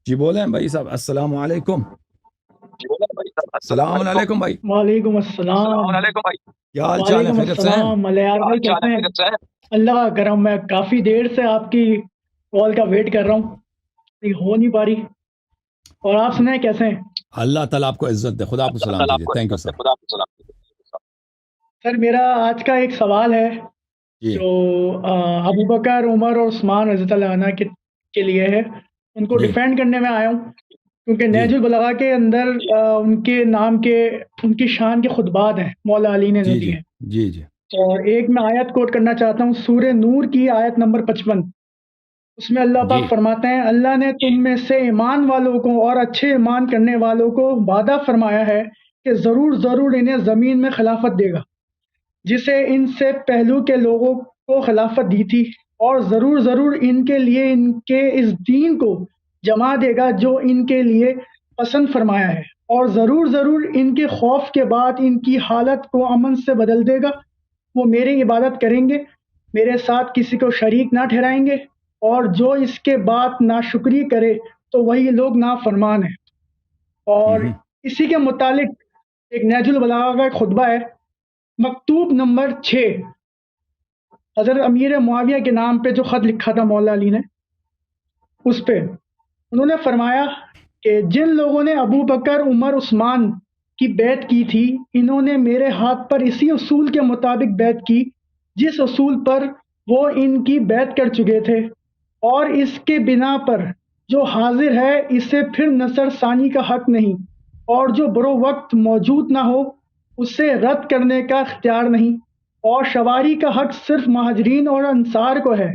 جی بولیں بھائی صاحب، السلام علیکم. السلام علیکم بھائی. وعلیکم السلام. کیا حال چال ہے؟ وعلیکم خیریت سے ہیں؟ السلام ملیار بھائی، کیسے ہیں؟ اللہ کا کرم. میں کافی دیر سے آپ کی کال کا ویٹ کر رہا ہوں، لیکن ہو نہیں پا رہی. اور آپ سنائیں کیسے ہیں؟ اللہ تعالیٰ آپ کو عزت دے. خدا آپ کو سلام کیجیے. Thank you sir. سر میرا آج کا ایک سوال ہے جی جو ابو بکر، عمر اور عثمان رضی اللہ عنہ کے لیے ہے. ان کو جی ڈیفینڈ کرنے میں آیا ہوں کیونکہ جی نہج البلاغہ کے اندر ان کے نام کے، ان کی شان کے خطبات ہیں، مولا علی نے جو جی دی جی ہیں. جی جی اور ایک میں آیت کوٹ کرنا چاہتا ہوں، سورہ نور کی آیت نمبر 55. اس میں اللہ جی پاک فرماتے ہیں، اللہ نے تم میں سے ایمان والوں کو اور اچھے ایمان کرنے والوں کو وعدہ فرمایا ہے کہ ضرور ضرور انہیں زمین میں خلافت دے گا، جسے ان سے پہلو کے لوگوں کو خلافت دی تھی، اور ضرور ضرور ان کے لیے ان کے اس دین کو جما دے گا جو ان کے لیے پسند فرمایا ہے، اور ضرور ضرور ان کے خوف کے بعد ان کی حالت کو امن سے بدل دے گا. وہ میری عبادت کریں گے، میرے ساتھ کسی کو شریک نہ ٹھہرائیں گے، اور جو اس کے بعد ناشکری کرے تو وہی لوگ نافرمان ہیں. اور ہوں اسی کے متعلق ایک نہج البلاغہ کا ایک خطبہ ہے، مکتوب نمبر 6، حضرت امیر معاویہ کے نام پہ جو خط لکھا تھا مولا علی نے، اس پہ انہوں نے فرمایا کہ جن لوگوں نے ابو بکر، عمر، عثمان کی بیعت کی تھی، انہوں نے میرے ہاتھ پر اسی اصول کے مطابق بیعت کی جس اصول پر وہ ان کی بیعت کر چکے تھے، اور اس کے بنا پر جو حاضر ہے اسے پھر نصر ثانی کا حق نہیں، اور جو برو وقت موجود نہ ہو اسے رد کرنے کا اختیار نہیں، اور شواری کا حق صرف مہاجرین اور انصار کو ہے.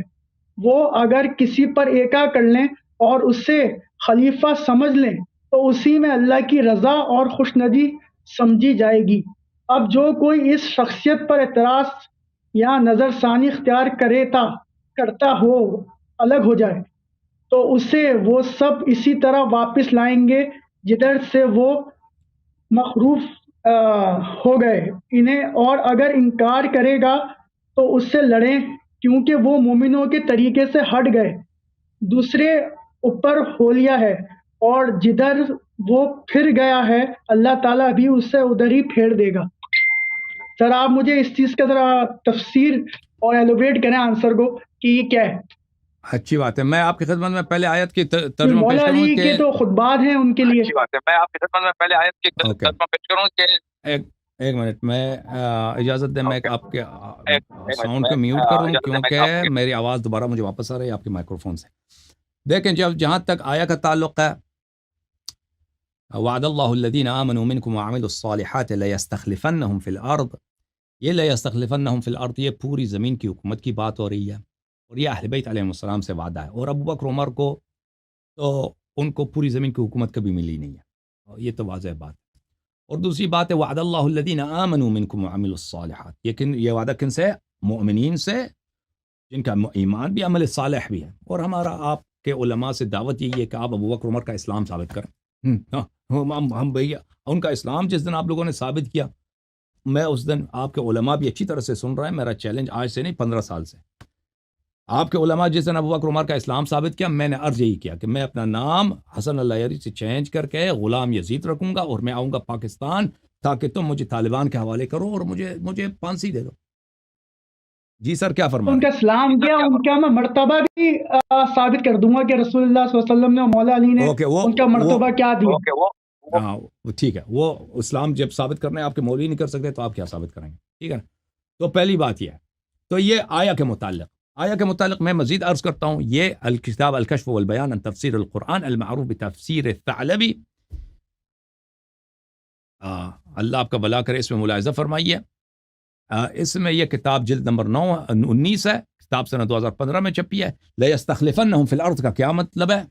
وہ اگر کسی پر ایکا کر لیں اور اسے خلیفہ سمجھ لیں تو اسی میں اللہ کی رضا اور خوشندی سمجھی جائے گی. اب جو کوئی اس شخصیت پر اعتراض یا نظر ثانی اختیار کرتا ہو، الگ ہو جائے، تو اسے وہ سب اسی طرح واپس لائیں گے جدھر سے وہ مخروف ہو گئے انہیں، اور اگر انکار کرے گا تو اس سے لڑیں، کیونکہ وہ مومنوں کے طریقے سے ہٹ گئے، دوسرے اوپر ہو لیا ہے، اور جدھر وہ پھر گیا ہے اللہ تعالیٰ بھی اسے ادھر ہی پھیر دے گا. سر آپ مجھے اس چیز کا ذرا تفسیر اور ایلوبریٹ کریں آنسر کو کہ یہ کیا ہے. اچھی بات ہے. میں آپ کی خدمت میں پہلے آیت کی یہ ترجمہ پیش مولا کروں علی کہ کے تو خطبات ہیں ان کے لیے. اوکے ایک منٹ میں اجازت دیں، میں آپ کے ساؤنڈ کو میوٹ کر دوں کیونکہ میری آواز دوبارہ مجھے واپس آ رہی ہے آپ کے مائکرو فون سے. دیکھیں جہاں تک آیا کا تعلق ہے، وعد اللہ الذین آمنوا منکم وعملوا الصالحات لیستخلفنہم فی الارض، یہ لیستخلفنہم فی الارض یہ پوری زمین کی حکومت کی بات ہو رہی ہے، اور یہ اہل بیت علیہ السلام سے وعدہ ہے. اور ابو بکر عمر کو تو ان کو پوری زمین کی حکومت کبھی ملی نہیں ہے، یہ تو واضح بات ہے. اور دوسری بات ہے وعد اللہ الذین آمنوا منکم وعملوا الصالحات، یہ وعدہ کن سے؟ مؤمنین سے، جن کا ایمان بھی عمل صالح بھی ہے. اور ہمارا آپ کے علماء سے دعوت یہی ہے کہ آپ ابو بکر عمر کا اسلام ثابت کریں. ہم بھیا ان کا اسلام جس دن آپ لوگوں نے ثابت کیا، میں اس دن آپ کے علماء بھی اچھی طرح سے سن رہے ہیں، میرا چیلنج آج سے نہیں 15 سال سے، آپ کے علماء جس دن ابو بکر عمر کا اسلام ثابت کیا، میں نے عرض یہی کیا کہ میں اپنا نام حسن اللہ یری سے چینج کر کے غلام یزید رکھوں گا، اور میں آؤں گا پاکستان تاکہ تم مجھے طالبان کے حوالے کرو اور مجھے پھانسی دے دو. جی سر کیا فرما ان رہے کا ہیں؟ اسلام کیا، ان کا میں مرتبہ بھی ثابت کر دوں گا کہ رسول اللہ صلی اللہ علیہ وسلم نے اور مولا علی نے اوکے ان کا مرتبہ کیا دیا. ہاں ٹھیک ہے، وہ اسلام جب ثابت کرنا ہے آپ کے مولوی نہیں کر سکتے تو آپ کیا ثابت کریں گے؟ ٹھیک ہے نا. تو پہلی بات یہ ہے. تو یہ آیا کے متعلق میں مزید عرض کرتا ہوں. یہ الکتاب الکشف والبیان عن تفسیر القرآن المعروف بتفسیر الثعلبی، اللہ آپ کا بھلا کرے، اس میں ملاحظہ فرمائیے. اس میں یہ کتاب جلد نمبر 19 ہے، کتاب سنہ 2015 میں چھپی ہے. لَيَسْتَخْلِفَنَّهُمْ فِي الْأَرْضِ کا کیا مطلب ہے؟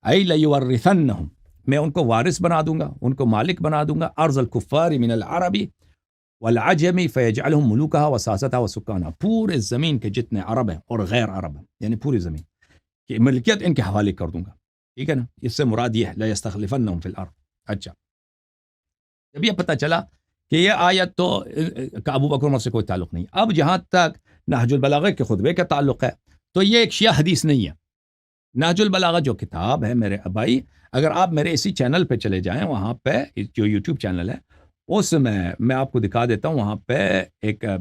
اَيْ لَيُوَرِّثَنَّهُمْ، میں ان کو وارث بنا دوں گا، ان کو مالک بنا دوں گا، ارض الکفار من العربی والعجمی فیجعلہم ملوکہا وساستہا وسکانہا، پورے زمین کے جتنے عرب ہیں اور غیر عرب ہیں، یعنی پوری زمین کی ملکیت ان کے حوالے کر دوں گا. ٹھیک ہے نا. اس سے مراد یہ ہے لَيَسْتَخْلِفَنَّهُمْ فِي الْأَرْضِ. اچھا، جب یہ پتہ چلا کہ یہ آیت تو ابو بکر عمر سے کوئی تعلق نہیں. اب جہاں تک نہج البلاغہ کے خطبے کا تعلق ہے، تو یہ ایک شیعہ حدیث نہیں ہے. نہج البلاغہ جو کتاب ہے میرے بھائی، اگر آپ میرے اسی چینل پہ چلے جائیں، وہاں پہ جو یوٹیوب چینل ہے اس میں آپ کو دکھا دیتا ہوں، وہاں پہ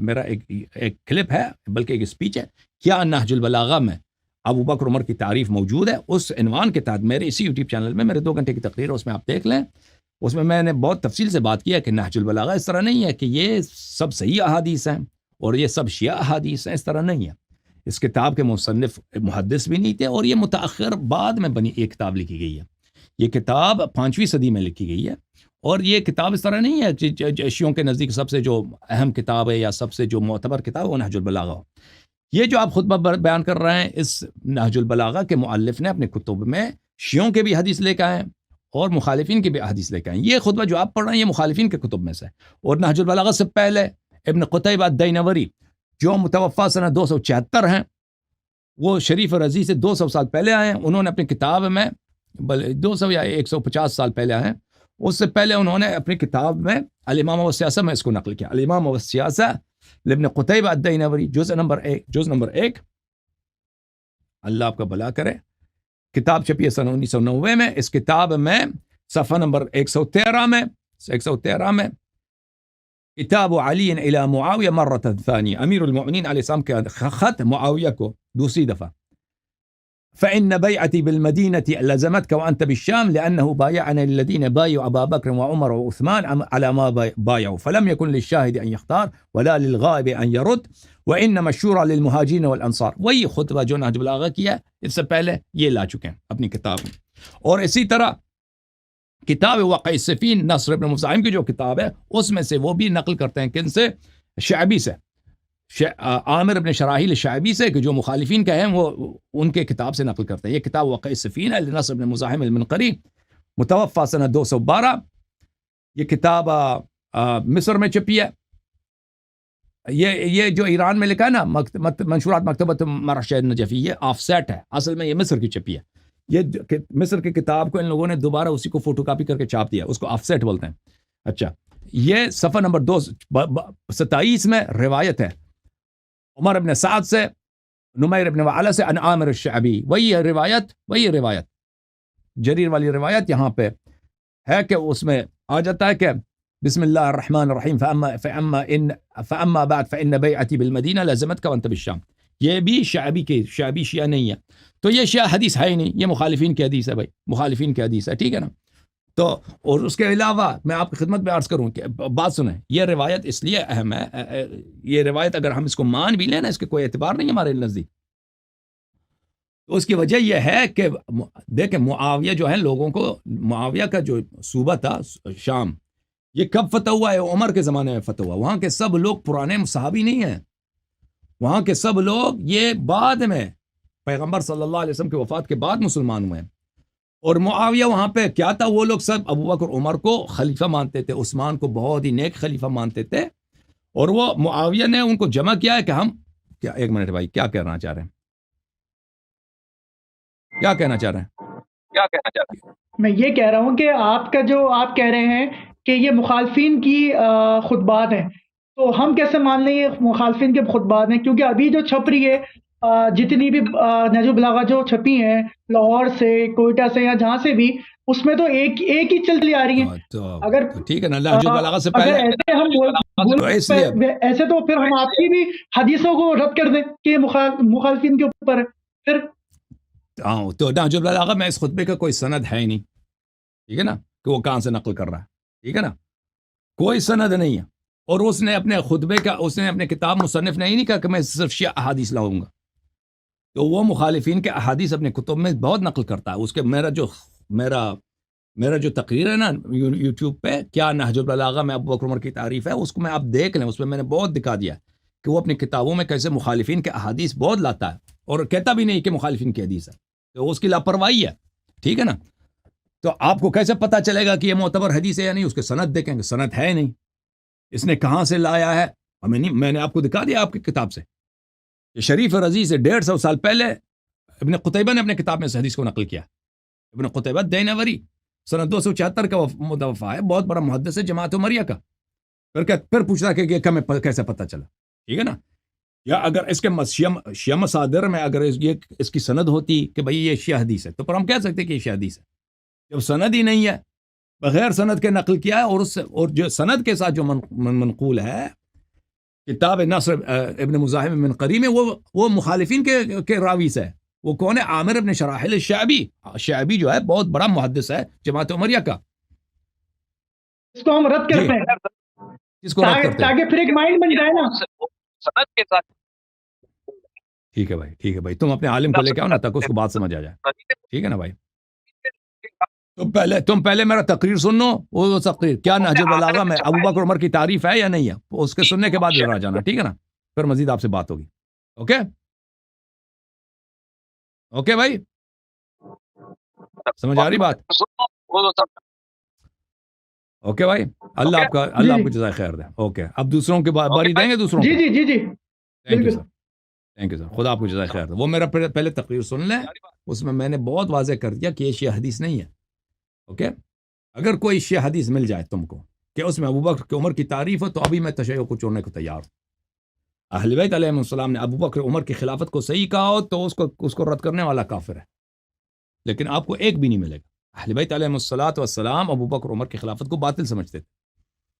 میرا ایک کلپ ہے، بلکہ ایک اسپیچ ہے، کیا نہج البلاغہ میں ابو بکر عمر کی تعریف موجود ہے، اس عنوان کے تحت میرے اسی یوٹیوب چینل میں میرے 2 گھنٹے کی تقریر ہے، اس میں آپ دیکھ لیں۔ اس میں نے بہت تفصیل سے بات کیا کہ نہج البلاغہ اس طرح نہیں ہے کہ یہ سب صحیح احادیث ہیں اور یہ سب شیعہ احادیث ہیں، اس طرح نہیں ہے۔ اس کتاب کے مصنف محدث بھی نہیں تھے، اور یہ متأخر بعد میں بنی ایک کتاب لکھی گئی ہے۔ یہ کتاب 5ویں صدی میں لکھی گئی ہے، اور یہ کتاب اس طرح نہیں ہے کہ شیعوں کے نزدیک سب سے جو اہم کتاب ہے یا سب سے جو معتبر کتاب ہے وہ نہج البلاغہ ہو۔ یہ جو آپ خطبہ بیان کر رہے ہیں، اس نہج البلاغہ کے مؤلف نے اپنے کتب میں شیعوں کے بھی حدیث لے کے آئے ہیں اور مخالفین کے بھی حدیث لے کے آئے ہیں۔ یہ خطبہ جو آپ پڑھ رہے ہیں یہ مخالفین کے کتب میں سے، اور نہج البلاغہ سے پہلے ابن قتیبہ الدینوری جو متوفی سنہ 274 ہیں، وہ شریف رضی سے 200 سال پہلے آئے ہیں، انہوں نے اپنی کتاب میں 200 یا 150 سال پہلے آئے ہیں، اس سے پہلے انہوں نے اپنی کتاب میں الامام والسیاسہ میں اس کو نقل کیا، الامام والسیاسہ لابن قتیبہ الدینوری، جزء نمبر 1، اللہ آپ کا بھلا کرے، کتاب چھپی ہے سنہ 1990 میں۔ اس کتاب میں صفحہ نمبر 113 میں کتاب علی الی معاویہ مرۃ ثانیہ، امیر المؤمنین علیہ السلام کے خط معاویہ کو دوسری دفعہ، فإن بيعتي بالمدينة لزمتك وأنت بالشام لأنه بايعنا الذين بايعوا أبا بكر وعمر وعثمان على ما بايعوا فلم يكن للشاهد أن يختار ولا للغائب أن يرد وإنما الشورى للمهاجرين والأنصار۔ وہی خطبہ جو نہج البلاغہ کیا اس سے پہلے یہ لا چکے ہیں اپنی کتاب میں۔ اور اسی طرح کتاب واقع السفین نصر ابن مزاحم کی جو کتاب ہے اس میں سے وہ بھی نقل کرتے ہیں، کن سے؟ شعبی سے، عامر ابن شراحیل شعبی سے، کہ جو مخالفین کے ہیں وہ ان کے کتاب سے نقل کرتے ہیں۔ یہ کتاب واقع السفین ہے لنصر ابن مزاحم المنقری، متوفی سنہ 212۔ یہ کتاب مصر میں چھپی ہے۔ یہ جو ایران میں لکھا ہے نا، منشورات مکتبۃ مرشد النجفی، یہ آف سیٹ ہے، اصل میں یہ مصر کی چھپی ہے۔ یہ مصر کی کتاب کو ان لوگوں نے دوبارہ اسی کو فوٹو کاپی کر کے چھاپ دیا، اس کو آف سیٹ بولتے ہیں۔ اچھا، یہ صفحہ نمبر 227 میں روایت ہے عمر ابن سعد سے، نمیر ابن وعلہ سے، عن عامر الشعبی، وہی روایت جریر والی روایت یہاں پہ ہے کہ اس میں آ جاتا ہے کہ بسم اللہ الرحمن الرحیم فاما بعد فان بیعتی بالمدینہ لزمتک وانت بالشام۔ یہ بھی شعبی شیعہ نہیں ہے، تو یہ شیعہ حدیث ہے ہی نہیں، یہ مخالفین کی حدیث ہے بھائی، مخالفین کی حدیث ہے، ٹھیک ہے نا۔ تو اور اس کے علاوہ میں آپ کی خدمت میں عرض کروں کہ بات سنیں، یہ روایت اس لیے اہم ہے، یہ روایت اگر ہم اس کو مان بھی لیں نا، اس کے کوئی اعتبار نہیں ہمارے نزدیک، تو اس کی وجہ یہ ہے کہ دیکھیں معاویہ جو ہے، لوگوں کو معاویہ کا جو صوبہ تھا شام، یہ کب فتح ہوا ہے؟ عمر کے زمانے میں فتح ہوا۔ وہاں کے سب لوگ پرانے صحابی نہیں ہیں، وہاں کے سب لوگ یہ بعد میں پیغمبر صلی اللہ علیہ وسلم کی وفات کے بعد مسلمان ہوئے ہیں۔ اور معاویہ وہاں پہ کیا تھا؟ وہ لوگ سب ابو بکر عمر کو خلیفہ مانتے تھے، عثمان کو بہت ہی نیک خلیفہ مانتے تھے، اور وہ معاویہ نے ان کو جمع کیا ہے کہ ہم کیا، ایک منٹ بھائی، کیا کہنا چاہ رہے ہیں؟ کیا کہنا چاہ رہے ہیں؟ میں یہ کہہ رہا ہوں کہ آپ کا جو آپ کہہ رہے ہیں کہ یہ مخالفین کی خطبات ہیں، تو ہم کیسے مان لیں یہ مخالفین کے خطبات ہیں؟ کیونکہ ابھی جو چھپ رہی ہے جتنی بھی نہج البلاغہ جو چھپی ہیں لاہور سے، کوئٹہ سے، یا جہاں سے بھی، اس میں تو ایک ہی چلتی آ رہی ہیں۔ اگر ٹھیک ہے نا، نہج البلاغہ سے پہلے ایسے ہم ایسے تو پھر ہم آپ کی بھی حدیثوں کو رد کر دیں کہ مخالفین کے اوپر ہے پھر۔ تو نہج البلاغہ میں اس خطبے کا کوئی سند ہے ہی نہیں، ٹھیک ہے نا، کہ وہ کہاں سے نقل کر رہا ہے، ٹھیک ہے نا، کوئی سند نہیں ہے۔ اور اس نے اپنے خطبے کا، اس نے اپنے کتاب مصنف نے ہی نہیں کہا کہ میں صرف شیعہ احادیث لاؤں گا، تو وہ مخالفین کے احادیث اپنے کتب میں بہت نقل کرتا ہے۔ اس کے میرا جو تقریر ہے نا یوٹیوب پہ، کیا نہج البلاغہ میں ابو بکر عمر کی تعریف ہے، اس کو میں آپ دیکھ لیں، اس میں نے بہت دکھا دیا کہ وہ اپنی کتابوں میں کیسے مخالفین کے احادیث بہت لاتا ہے، اور کہتا بھی نہیں کہ مخالفین کی حدیث ہے، تو اس کی لاپرواہی ہے، ٹھیک ہے نا۔ تو آپ کو کیسے پتا چلے گا کہ یہ معتبر حدیث ہے یا نہیں؟ اس کے سند دیکھیں گے، سند ہے نہیں، اس نے کہاں سے لایا ہے؟ میں نے آپ کو دکھا دیا آپ کی کتاب سے، یہ شریف رضی سے 150 سال پہلے ابن قتیبہ نے اپنے کتاب میں اس حدیث کو نقل کیا۔ ابن قتیبہ دینوری سنہ 274 کا متوفی ہے، بہت بڑا محدث ہے جماعت عمریہ کا۔ پھر پوچھ رہا کہ ہمیں کیسے پتہ چلا، ٹھیک ہے نا۔ یا اگر اس کے شیعہ مصادر میں اگر یہ اس کی سند ہوتی کہ بھئی یہ شیعہ حدیث ہے تو پر ہم کہہ سکتے کہ یہ شیعہ حدیث ہے. جب سند ہی نہیں ہے، بغیر سند کے نقل کیا ہے، اور جو سند کے ساتھ جو منقول ہے کتاب نصر ابن مزاحم من قری میں، وہ مخالفین کے راوی سے ہے. وہ کون ہے؟ عامر ابن شراحل الشعبی. شعبی جو ہے بہت بڑا محدث ہے جماعت عمریہ کا. اس کو ہم رد جی، کرتے ہیں اس کو رد کرتے ہیں. تاکہ پھر ایک مائنڈ بن جائے نا. سند کے ساتھ ٹھیک ہے بھائی، ٹھیک ہے بھائی، تم اپنے عالم کو لے کے آؤ نا تک اس کو بات سمجھ آ جائے. ٹھیک ہے نا بھائی؟ تم پہلے میرا تقریر سن لو. وہ تقریر کیا نہج البلاغہ میں ابو بکر عمر کی تعریف ہے یا نہیں ہے، اس کے سننے کے بعد ادھر آ جانا. ٹھیک ہے نا؟ پھر مزید آپ سے بات ہوگی. اوکے اوکے بھائی، سمجھ آ رہی بات؟ اوکے بھائی، اللہ آپ کا اللہ آپ کو جزائے خیر دے. اوکے، اب دوسروں کے باری دیں گے دوسروں جی کو. جی جی جی تھینک یو بالکل. سر، تھینک یو سر، خدا آپ کو جزائے خیر دے. وہ میرا پہلے تقریر سن لیں، اس میں نے بہت واضح کر دیا کہ یہ شیعہ حدیث نہیں ہے. اوکے، اگر کوئی شیعہ حدیث مل جائے تم کو کہ اس میں ابوبکر کی عمر کی تعریف ہے تو ابھی میں تشیع کو چھوڑنے کو تیار ہوں. اہل بیت علیہ السلام نے ابوبکر عمر کی خلافت کو صحیح کہا ہو تو اس کو رد کرنے والا کافر ہے، لیکن آپ کو ایک بھی نہیں ملے گا. اہل بیت علیہ السلام ابوبکر عمر کی خلافت کو باطل سمجھتے تھے.